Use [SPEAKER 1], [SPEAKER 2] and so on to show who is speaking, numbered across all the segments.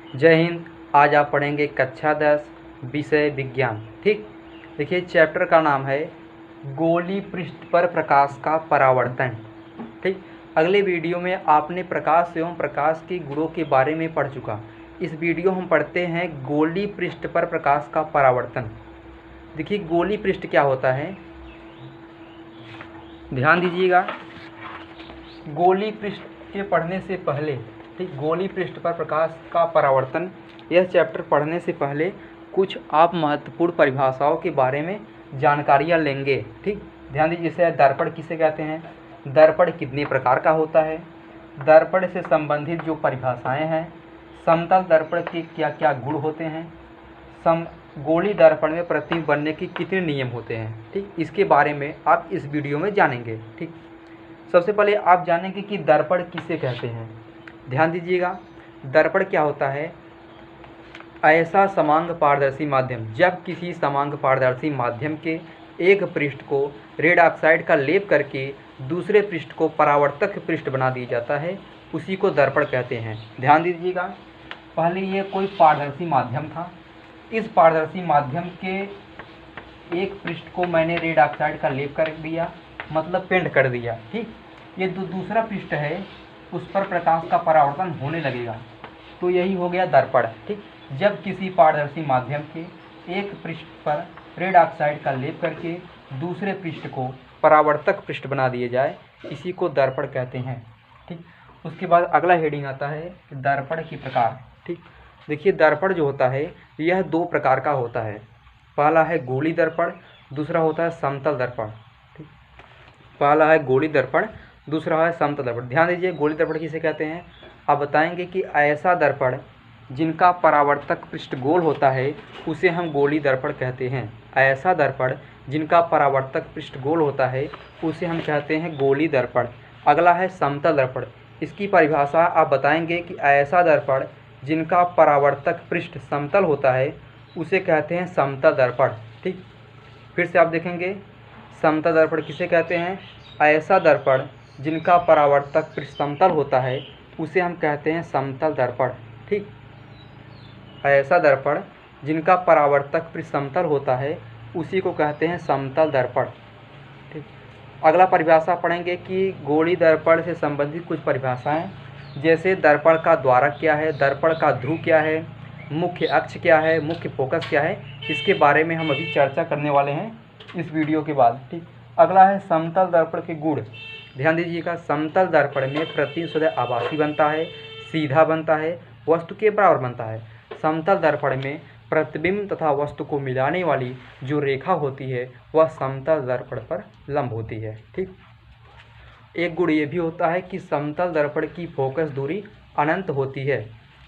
[SPEAKER 1] जय हिंद। आज आप पढ़ेंगे कक्षा 10 विषय विज्ञान। ठीक, देखिए चैप्टर का नाम है गोली पृष्ठ पर प्रकाश का परावर्तन। ठीक, अगले वीडियो में आपने प्रकाश एवं प्रकाश के गुणों के बारे में पढ़ चुका। इस वीडियो हम पढ़ते हैं गोली पृष्ठ पर प्रकाश का परावर्तन। देखिए गोली पृष्ठ क्या होता है, ध्यान दीजिएगा। गोली पृष्ठ के पढ़ने से पहले, ठीक, गोली पृष्ठ पर प्रकाश का परावर्तन, यह चैप्टर पढ़ने से पहले कुछ आप महत्वपूर्ण परिभाषाओं के बारे में जानकारियाँ लेंगे। ठीक, ध्यान दीजिए। जैसे दर्पण किसे कहते हैं, दर्पण कितने प्रकार का होता है, दर्पण से संबंधित जो परिभाषाएं हैं, समतल दर्पण के क्या क्या गुण होते हैं, गोली दर्पण में प्रतिबिंब बनने के कितने नियम होते हैं। ठीक, इसके बारे में आप इस वीडियो में जानेंगे। ठीक, सबसे पहले आप जानेंगे कि दर्पण किसे कहते हैं। ध्यान दीजिएगा, दर्पण क्या होता है, ऐसा समांग पारदर्शी माध्यम, जब किसी समांग पारदर्शी माध्यम के एक पृष्ठ को रेड ऑक्साइड का लेप करके दूसरे पृष्ठ को परावर्तक पृष्ठ बना दिया जाता है, उसी को दर्पण कहते हैं। ध्यान दीजिएगा, पहले ये कोई पारदर्शी माध्यम था, इस पारदर्शी माध्यम के एक पृष्ठ को मैंने रेड ऑक्साइड का लेप कर दिया, मतलब पेंट कर दिया। ठीक, ये दूसरा पृष्ठ है, उस पर प्रकाश का परावर्तन होने लगेगा, तो यही हो गया दर्पण। ठीक, जब किसी पारदर्शी माध्यम के एक पृष्ठ पर रेड ऑक्साइड का लेप करके दूसरे पृष्ठ को परावर्तक पृष्ठ बना दिए जाए, इसी को दर्पण कहते हैं। ठीक, उसके बाद अगला हेडिंग आता है दर्पण के प्रकार। ठीक, देखिए दर्पण जो होता है यह दो प्रकार का होता है। पहला है गोली दर्पण, दूसरा होता है समतल दर्पण। ठीक, पहला है गोली दर्पण, दूसरा है समतल दर्पण। ध्यान दीजिए, गोली दर्पण किसे कहते हैं, आप बताएंगे कि ऐसा दर्पण जिनका परावर्तक पृष्ठ गोल होता है उसे हम गोली दर्पण कहते हैं। ऐसा दर्पण जिनका परावर्तक पृष्ठ गोल होता है उसे हम कहते हैं गोली दर्पण। अगला है समतल दर्पण, इसकी परिभाषा आप बताएंगे कि ऐसा दर्पण जिनका परावर्तक पृष्ठ समतल होता है उसे कहते हैं समतल दर्पण। ठीक, फिर से आप देखेंगे, समतल दर्पण किसे कहते हैं, ऐसा दर्पण जिनका परावर्तक पृष्ठ समतल होता है उसे हम कहते हैं समतल दर्पण। ठीक, ऐसा दर्पण जिनका परावर्तक पृष्ठ समतल होता है उसी को कहते हैं समतल दर्पण। ठीक, अगला परिभाषा पढ़ेंगे कि गोली दर्पण से संबंधित कुछ परिभाषाएं, जैसे दर्पण का द्वारक क्या है, दर्पण का ध्रुव क्या है, मुख्य अक्ष क्या है, मुख्य फोकस क्या है, इसके बारे में हम अभी चर्चा करने वाले हैं इस वीडियो के बाद। ठीक, अगला है समतल दर्पण के गुण। ध्यान दीजिएगा, समतल दर्पण में प्रतिबिंब सदैव आभासी बनता है, सीधा बनता है, वस्तु के बराबर बनता है। समतल दर्पण में प्रतिबिंब तथा वस्तु को मिलाने वाली जो रेखा होती है वह समतल दर्पण पर लंब होती है। ठीक, एक गुण ये भी होता है कि समतल दर्पण की फोकस दूरी अनंत होती है।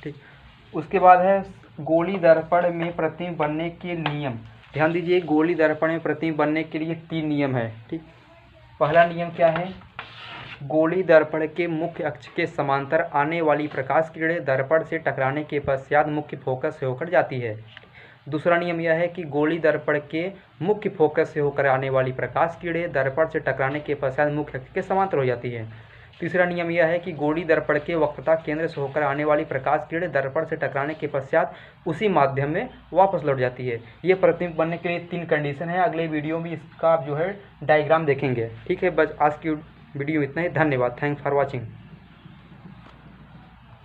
[SPEAKER 1] ठीक, उसके बाद है गोली दर्पण में प्रतिबिंब बनने के नियम। ध्यान दीजिए, गोली दर्पण में प्रतिबिंब बनने के लिए 3 नियम है। ठीक, पहला नियम क्या है, गोली दर्पण के मुख्य अक्ष के समांतर आने वाली प्रकाश किरणें दर्पण से टकराने के पश्चात मुख्य फोकस से होकर जाती है। दूसरा नियम यह है कि गोली दर्पण के मुख्य फोकस से होकर आने वाली प्रकाश किरणें दर्पण से टकराने के पश्चात मुख्य अक्ष के समांतर हो जाती है। तीसरा नियम यह है कि गोली दर्पण के वक्रता केंद्र से होकर आने वाली प्रकाश किरणें दर्पण से टकराने के पश्चात उसी माध्यम में वापस लौट जाती है। ये प्रतिबिंब बनने के लिए 3 कंडीशन है। अगले वीडियो में इसका आप जो है डायग्राम देखेंगे। ठीक है, बस आज की वीडियो इतना ही। धन्यवाद, थैंक्स फॉर वॉचिंग।